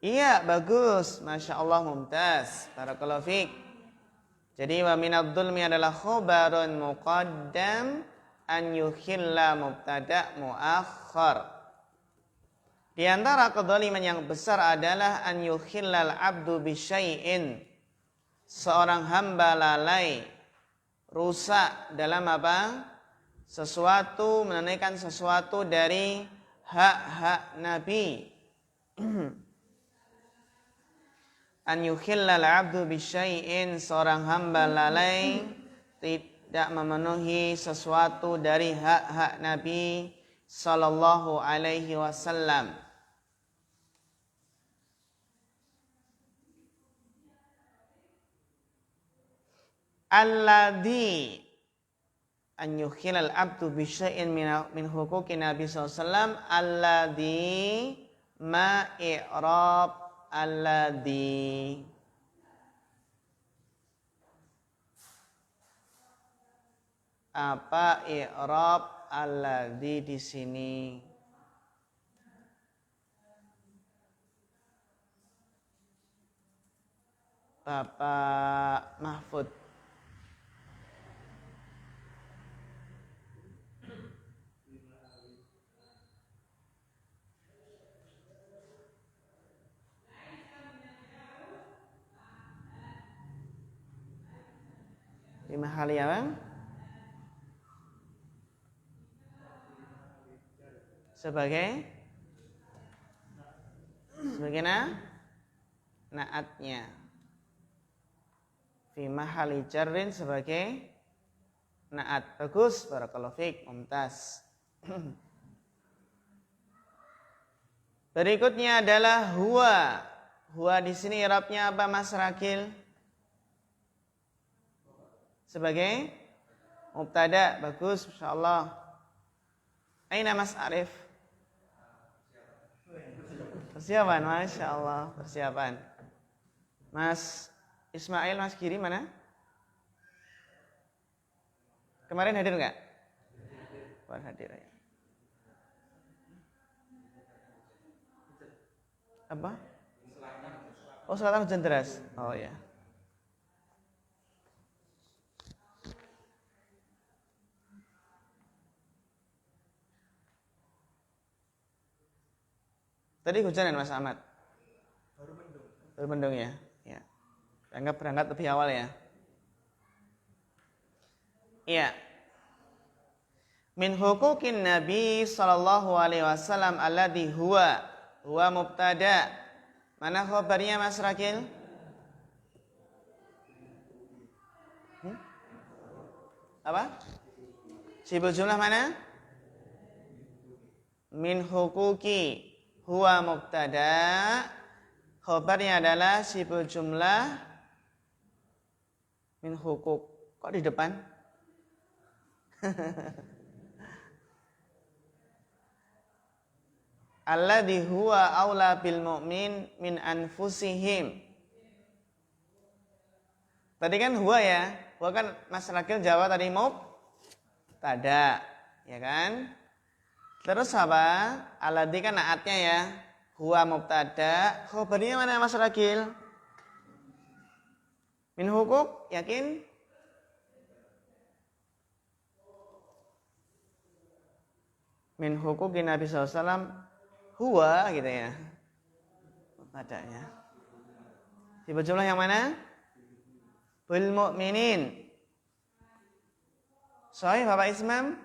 Speaker 1: Iya, bagus. Masya Allah, mumtaz. Barakallahu fiik. Jadi wa minadh-dhulmi adalah khabarun muqaddam, an yukhilla mubtada' muakhkhar. Di antara kedzaliman yang besar adalah an yukhillal abdu bisyai'in. Seorang hamba lalai, rusak dalam apa? Sesuatu, menunaikan sesuatu dari hak-hak Nabi. An yukhillal abdu bisyai'in, seorang hamba lalai tidak memenuhi sesuatu dari hak-hak Nabi sallallahu alaihi wasallam. Alladhi, an yukhillal abdu bisyai'in min huquqi Nabi sallallahu alaihi wasallam. Alladhi ma i'rab alladhi. Apa i'rab alladhi di sini? Bapak Mahfud. Di mahali ya, Bang? Sebagai naatnya. Fi mahali jarrin, sebagai naat. Bagus, barakallahu fiik, mumtaz. Berikutnya adalah huwa. Huwa di sini i'rabnya apa, Mas Rakil? Sebagai mubtada. Bagus, masyaallah. Aina Mas Arif? Persiapan, Masya Allah, persiapan. Mas Ismail, Mas Giri mana? Kemarin hadir nggak? Kemarin hadir ya. Apa? Oh, selatan hujan deras. Oh ya. Tadi hujan Mas Ahmad? Baru mendung ya? Ya. Anggap berangkat lebih awal ya. Iya. Min huquqin Nabi sallallahu alaihi wasallam alladhi huwa mubtada. Mana khabarnya, Mas Rakil? Apa? Sibuk jumlah mana? Min huquqi. Huwa mubtada, khabarnya adalah sibul jumlah min huquq. Kok di depan? Alladhi huwa aula bil mu'min min anfusihim. Tadi kan huwa ya. Huwa kan Mas Rakil jawab tadi mubtada, ya kan? Terus apa? Alladhi kan naatnya ya. Huwa mubtada. Khabarnya mana, Mas Rakil? Min huquq, yakin? min huquqin Nabi SAW huwa gitu ya. Padanya. Tipe jumlah yang mana? Bil mu'minin. Sahih Bapak Ismam?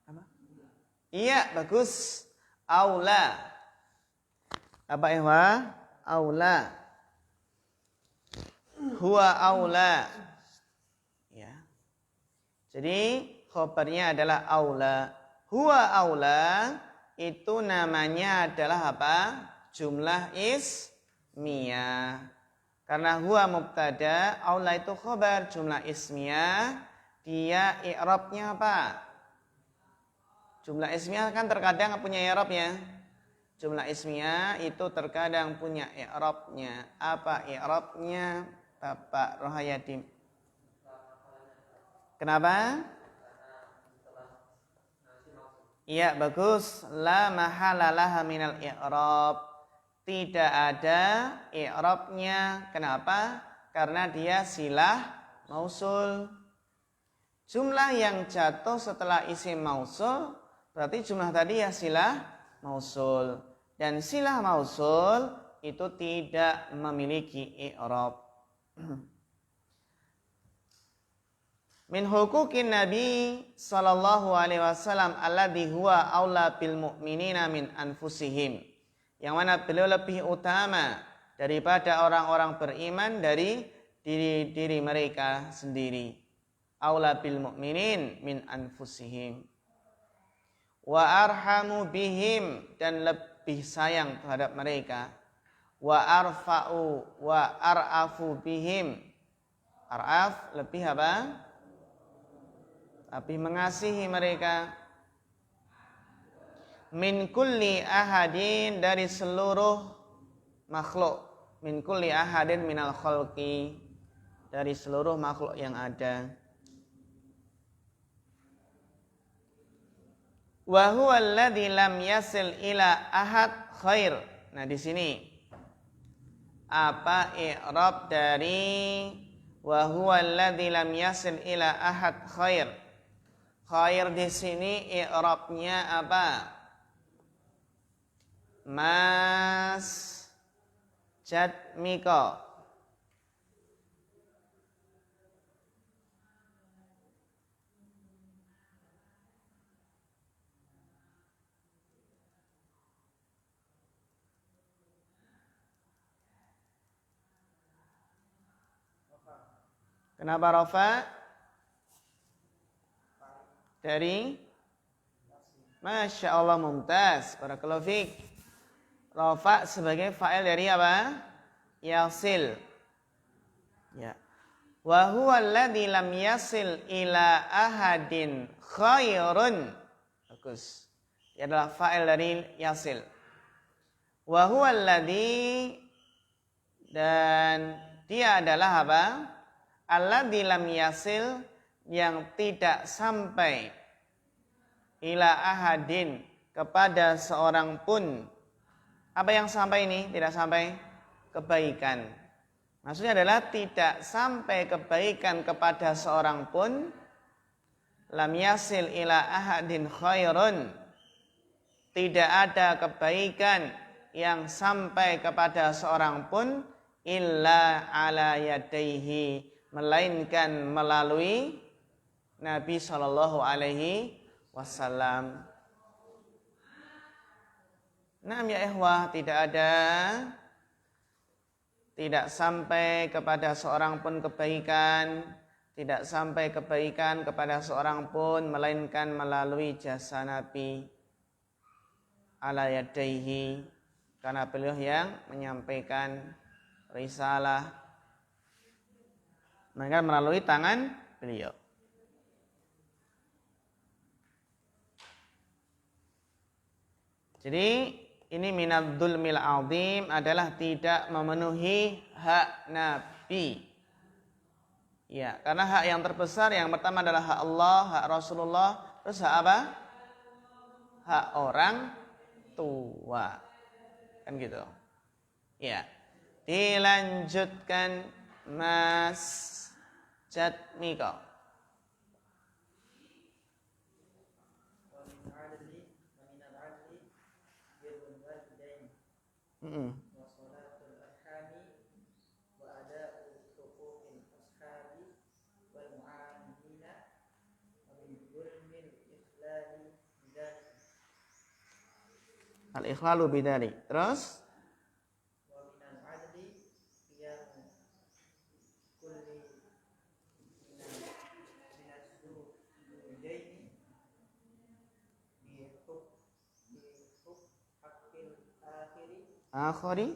Speaker 1: Apa? Iya, bagus. Aula. Apa ihwa? Aula. Huwa aula. Ya. Jadi khabarnya adalah aula. Huwa aula itu namanya adalah apa? Jumlah ismiyah. Karena huwa mubtada, aula itu khabar, jumlah ismiyah, dia i'rabnya apa? Jumlah ismiyah kan terkadang punya i'rab ya. Jumlah ismiyah itu terkadang punya i'rabnya. Apa i'rabnya? Bapak Rohayati. Kenapa? Iya, bagus. La mahalalaha minal i'rab. Tidak ada i'rabnya. Kenapa? Karena dia silah mausul. Jumlah yang jatuh setelah isim mausul berarti jumlah tadi ya silah mausul. Dan silah mausul itu tidak memiliki i'rab. Min huquqin Nabi sallallahu alaihi wasallam alladhi huwa aula bil mu'minina min anfusihim. Yang mana beliau lebih utama daripada orang-orang beriman dari diri mereka sendiri. Aula bil mu'minin min anfusihim. Wa arhamu bihim, dan lebih sayang terhadap mereka. Wa arfa'u wa ar'afu bihim. Ar'af lebih apa? Lebih mengasihi mereka. Min kulli ahadin, dari seluruh makhluk. Min kulli ahadin minal khalqi, dari seluruh makhluk yang ada. Wa huwa alladzi lam yasil ila ahad khair. Nah di sini apa i'rab dari wa huwa alladzi lam yasil ila ahad khair? Khair di sini i'rabnya apa? Mas Jatmiko. Kenapa Rafa? Dari Masya Allah, mumtaz. Barakallahu fiik. Rafa sebagai fa'il dari apa? Yasil. Ya. Wa huwa alladzi lam yasil ila ahadin khairun. Bagus. Dia adalah fa'il dari yasil. Wa huwa alladzi, dan dia adalah apa? Alladzi lam yasil, yang tidak sampai ila ahadin, kepada seorang pun. Apa yang sampai ini? Tidak sampai kebaikan. Maksudnya adalah tidak sampai kebaikan kepada seorang pun. Lam yasil ila ahadin khairun. Tidak ada kebaikan yang sampai kepada seorang pun illa ala yadaihi, melainkan melalui Nabi sallallahu alaihi wasallam. Nah ya ikhwah, tidak sampai kepada seorang pun kebaikan, tidak sampai kebaikan kepada seorang pun melainkan melalui jasa Nabi ala yadaihi, karena beliau yang menyampaikan risalah, melainkan melalui tangan beliau. Jadi ini minad dzulmil azim, adalah tidak memenuhi hak Nabi. Ya, karena hak yang terbesar yang pertama adalah hak Allah, hak Rasulullah, terus hak apa? Hak orang tua. Kan gitu. Ya. Dilanjutkan Mas Jatmiko. Mm-mm. Al-ikhlalu bidzalik. Terus akhari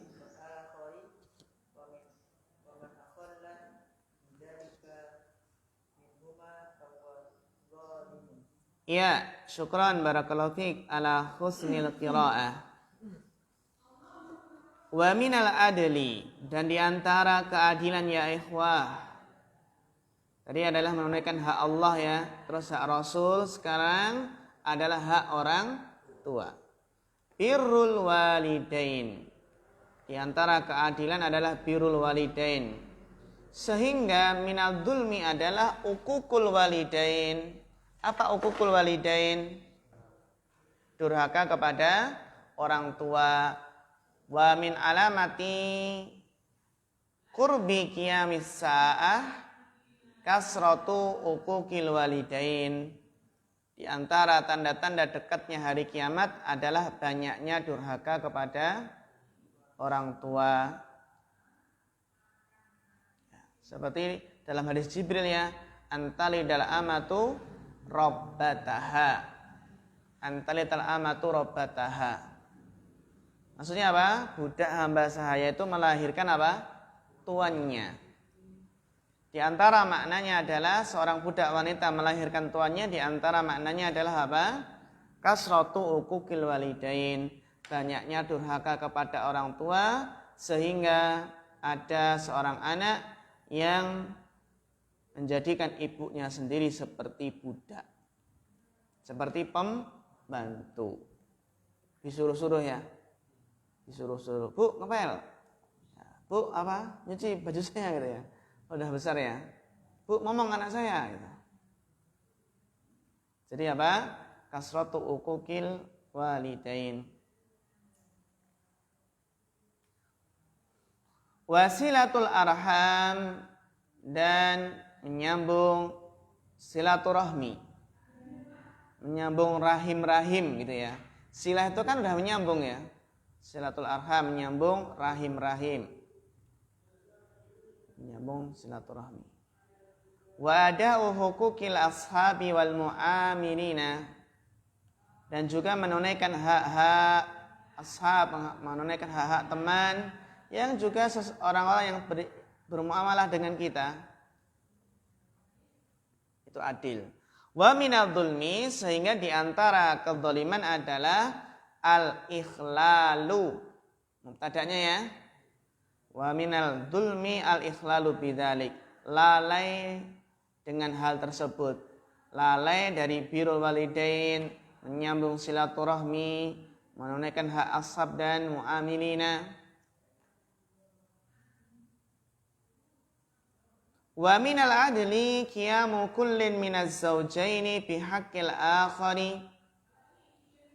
Speaker 1: ya, syukran barakallahu fiik ala husnil qiraah. Wa minal adli, dan diantara keadilan ya ikhwah. Tadi adalah menunaikan hak Allah ya, terus hak Rasul, sekarang adalah hak orang tua. Birrul walidain. Di antara keadilan adalah birrul walidain. Sehingga minal dzulmi adalah uququl walidain. Apa uququl walidain? Durhaka kepada orang tua. Wa min alamati qurbi qiyamis sa'ah kasratu uquqil walidain. Di antara tanda-tanda dekatnya hari kiamat adalah banyaknya durhaka kepada orang tua. Seperti dalam hadis Jibril ya, antalidal amatu rabbataha. Antalidal amatu rabbataha. Maksudnya apa? Budak hamba sahaya itu melahirkan apa? Tuannya. Di antara maknanya adalah seorang budak wanita melahirkan tuannya. Di antara maknanya adalah apa? Kasratu uquqil walidain. Banyaknya durhaka kepada orang tua sehingga ada seorang anak yang menjadikan ibunya sendiri seperti budak. Seperti pembantu. Disuruh-suruh ya. Disuruh-suruh, Bu, ngepel. Bu, apa? Nyuci baju saya gitu ya. Udah besar ya. Bu, ngomong anak saya gitu. Jadi apa? Kasratu uquqil walidain. Wasilatul arham, dan menyambung silaturahmi. Menyambung rahim-rahim gitu ya. Silah itu kan udah menyambung ya. Silatul arham menyambung rahim-rahim. Menyambung silaturahmi. Wa ada'u huquqil ashabi wal mu'amilina, dan juga menunaikan hak-hak ashab, menunaikan hak-hak teman yang juga orang-orang yang bermuamalah dengan kita. Itu adil. Wa minadh dzulmi, sehingga diantara kezaliman adalah al-ikhlalu. Mubtada'nya ya. Wa minal dzulmi al-ikhlalu bidzalik. Lalai dengan hal tersebut. Lalai dari birrul walidain, menyambung silaturahmi, menunaikan hak ashab dan muamilina. Wa minal adli qiyamu kullin minaz zawjaini bihaqqil akhari,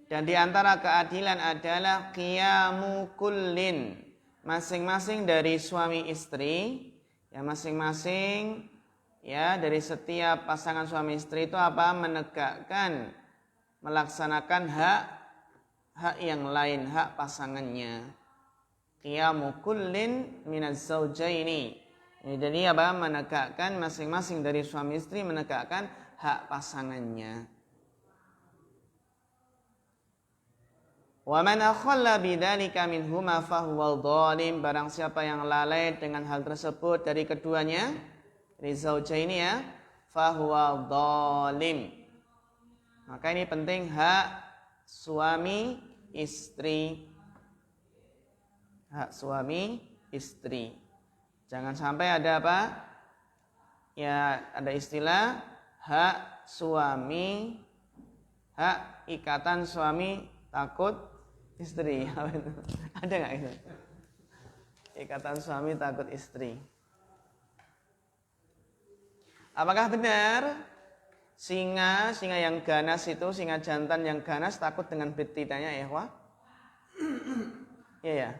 Speaker 1: dan di antara keadilan adalah qiyamu kullin, masing-masing dari suami istri, ya masing-masing ya dari setiap pasangan suami istri itu apa? Menegakkan, melaksanakan hak yang lain, hak pasangannya. Qiyamu kullin minaz zawjaini. Jadi apa? Menegakkan, masing-masing dari suami istri menegakkan hak pasangannya. Wa man akhalla bidzalika minhuma fahuwa dhalim, barang siapa yang lalai dengan hal tersebut dari keduanya, dari zaujaini ya, fahuwa dhalim. Maka ini penting, hak suami istri. Hak suami istri. Jangan sampai ada apa? Ya, ada istilah hak suami, hak ikatan suami takut istri. Ada nggak itu? Ikatan suami takut istri. Apakah benar singa yang ganas itu, singa jantan yang ganas takut dengan betinanya ya, Wah? Iya ya.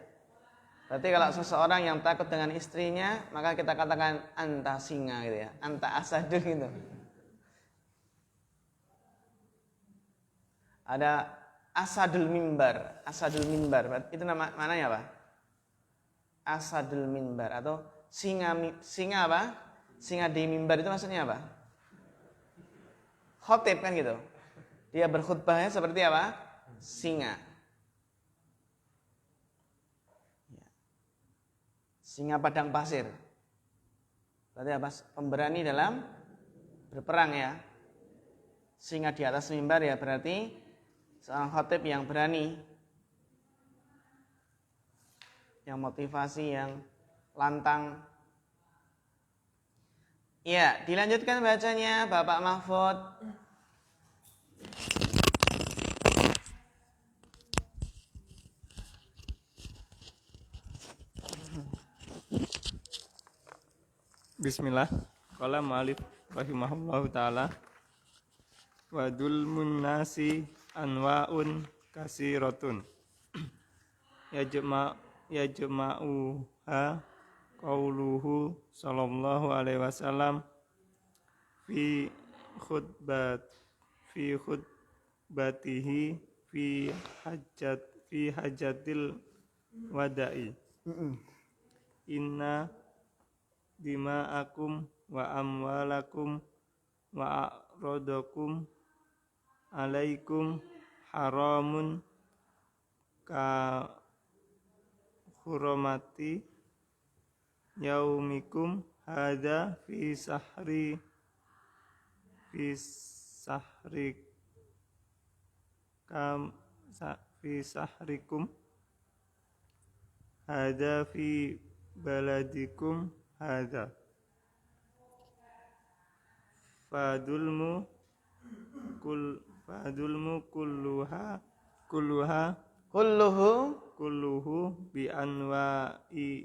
Speaker 1: Berarti kalau seseorang yang takut dengan istrinya, maka kita katakan anta singa gitu ya, anta asadul gitu. Ada asadul mimbar, itu namanya apa? Asadul mimbar atau singa apa? Singa di mimbar itu maksudnya apa? Khotib kan gitu. Dia berkhutbahnya seperti apa? Singa. Singa padang pasir. Berarti apa? Pemberani dalam berperang ya. Singa di atas mimbar ya berarti seorang khatib yang berani. Yang motivasi, yang lantang. Ya, dilanjutkan bacanya Bapak Mahfud.
Speaker 4: Bismillah. Qala ma'alif rahimahullahu ta'ala wa dzulmun nasi anwa'un kasiratun yajma'uha qauluhu sallallahu alaihi wasallam fi khutbatihi fi hajatil wada'i inna dima'akum wa amwalakum wa a'radakum alaikum haramun ka hurmati yaumikum hadza fi sahrikum hadza fi baladikum hadza fadulmu kulluhu bi anwa'ihi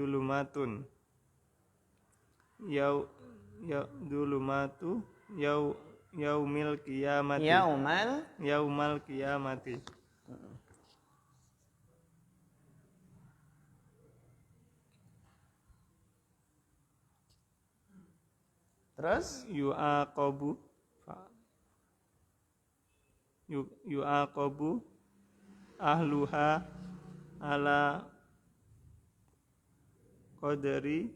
Speaker 4: dulumatun yaumil qiyamati
Speaker 1: Terus
Speaker 4: yu'aqabu ahluha ala qadri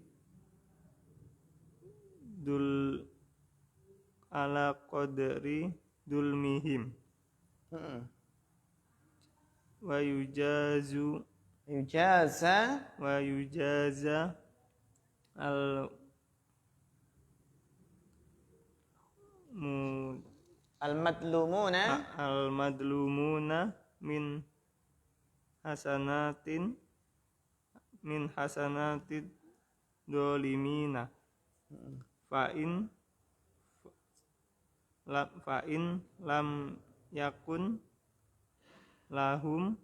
Speaker 4: dulmihim wa yujaza al-madlumuna min hasanatid dolimina fa in lam yakun lahum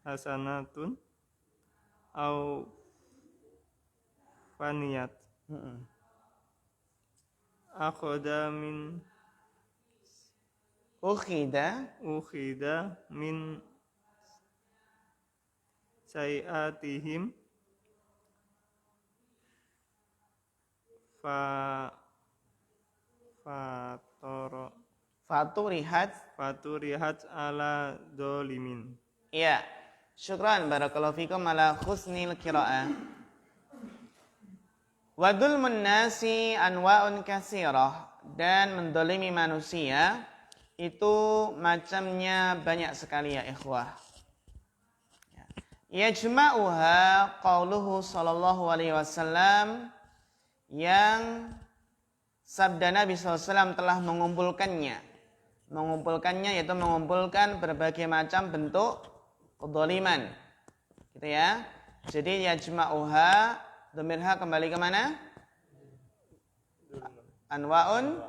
Speaker 4: hasanatun au faniyat ukhida min sayiatihim faturihat ala dolimin.
Speaker 1: Ya, syukran barakallahu fikum ala husnil qiraah. Wa dzulmun nasi anwa'un katsirah, dan mendolimi manusia itu macamnya banyak sekali ya ikhwah. Yajma'uha qauluhu sallallahu alaihi wasallam, yang sabda Nabi SAW telah mengumpulkannya yaitu mengumpulkan berbagai macam bentuk kedzaliman gitu ya. Jadi yajma'uha, dhamirha kembali ke mana? Anwa'un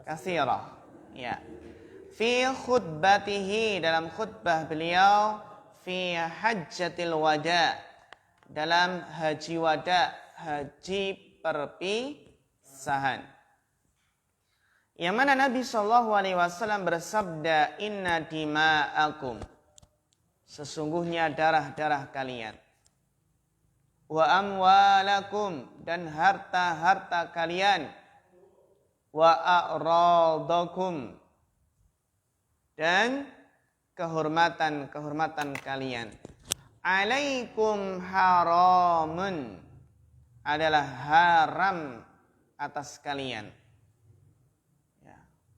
Speaker 1: katsirah. Ya. Fi khutbatihi, dalam khutbah beliau, fi hajjatil wada, dalam haji wada, haji perpisahan. pemisahan. Yang mana Nabi SAW bersabda, inna dima'akum, sesungguhnya darah-darah kalian, wa amwalakum, dan harta-harta kalian, wa a'radakum, dan kehormatan-kehormatan kalian, alaikum haramun, adalah haram atas kalian.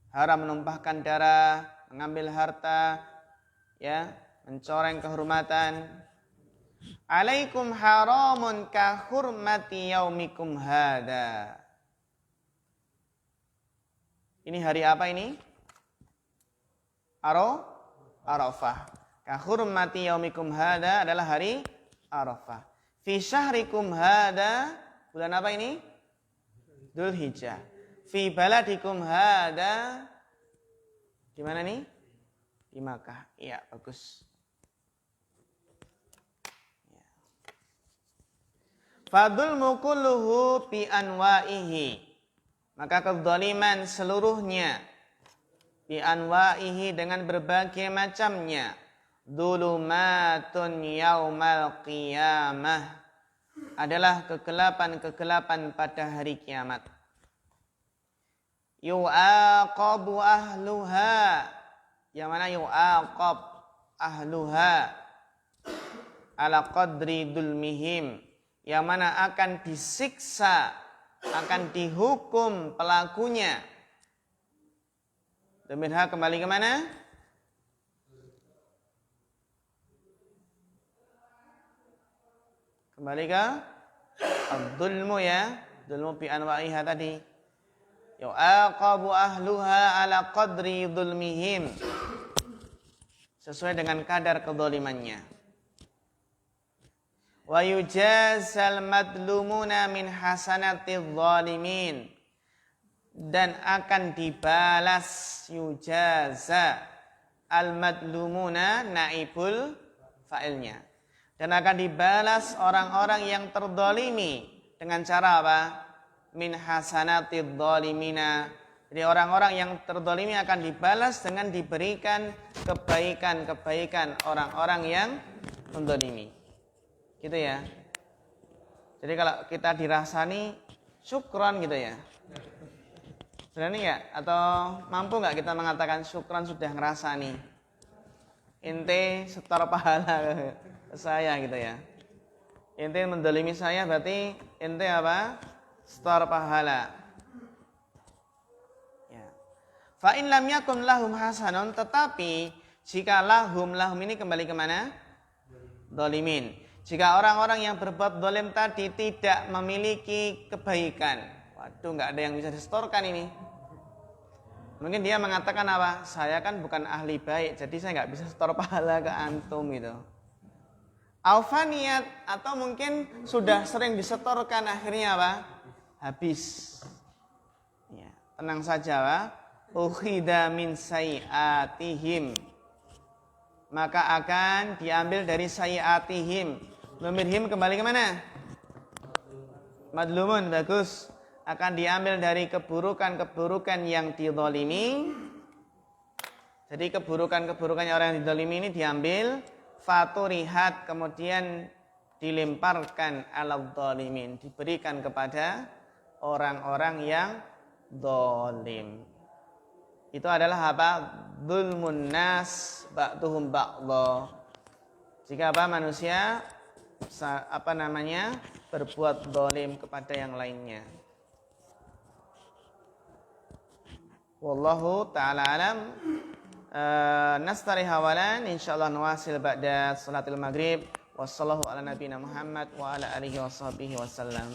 Speaker 1: Haram menumpahkan darah, mengambil harta, ya, mencoreng kehormatan. Alaikum haramun ka hurmati yaumikum hada. Ini hari apa ini? Arafah. Ka hurmati yaumikum hada adalah hari Arafah. Fi syahrikum hada, bulan apa ini? Dzulhijjah. Fi baladikum hada, di mana nih? Di Makkah. Iya, bagus. Ya. Fadzulmu kulluhu bi anwa'ihi. Maka kezaliman seluruhnya bi anwa'ihi, dengan berbagai macamnya. Dzulumatun yaumal qiyamah, adalah kegelapan-kegelapan pada hari kiamat. Yu'aqabu ahluha, yang mana yu'aqab ahluha ala qadri dulmihim, yang mana akan disiksa, akan dihukum pelakunya. Domirha kembali ke mana? Kembali ke ad-dulmu, ya, dulmu bi anwa'iha tadi. Yu'aqabu ahluha ala qadri dhulmihim, sesuai dengan kadar kezalimannya. Wa yujazal madlumuna min hasanati dhalimin, dan akan dibalas, yujaza al madlumuna naibul fa'ilnya, dan akan dibalas orang-orang yang terdolimi dengan cara apa? Min hasanatid dhalimina. Jadi orang-orang yang terdolimi akan dibalas dengan diberikan kebaikan-kebaikan orang-orang yang mendolimi. Gitu ya. Jadi kalau kita dirasani syukron gitu ya. Berani nggak? Atau mampu nggak kita mengatakan syukron sudah ngerasani? Ente setor pahala ke saya gitu ya. Ente mendolimi saya, berarti ente apa? Setor pahala. Ya. Fa in lam yakun lahum hasanun, tetapi jika lahum ini kembali ke mana? Dolimin. Jika orang-orang yang berbuat dolim tadi tidak memiliki kebaikan, waduh, nggak ada yang bisa disetorkan ini. Mungkin dia mengatakan apa? Saya kan bukan ahli baik, jadi saya nggak bisa setor pahala ke antum gitu. Alfaniyat, atau mungkin sudah sering disetorkan, akhirnya apa? Habis. Ya, tenang saja, Pak. Ukhida min sayiatihim, maka akan diambil dari sayiatihim. Domirhim kembali ke mana? Madlumun, bagus. Akan diambil dari keburukan-keburukan yang dizalimi. Jadi keburukan-keburukan orang yang dizalimi ini diambil, faturihat, kemudian dilemparkan alal zalimin, diberikan kepada orang-orang yang zalim. Itu adalah apa? Dzulmun nas ba'duhum ba'dha. Jika apa? Manusia berbuat zalim kepada yang lainnya. Wallahu ta'ala alam. Nastari hawalan, insyaallah nuwasil ba'da salatil maghrib. Wassallallahu ala nabiyina Muhammad wa ala alihi washabihi wasallam.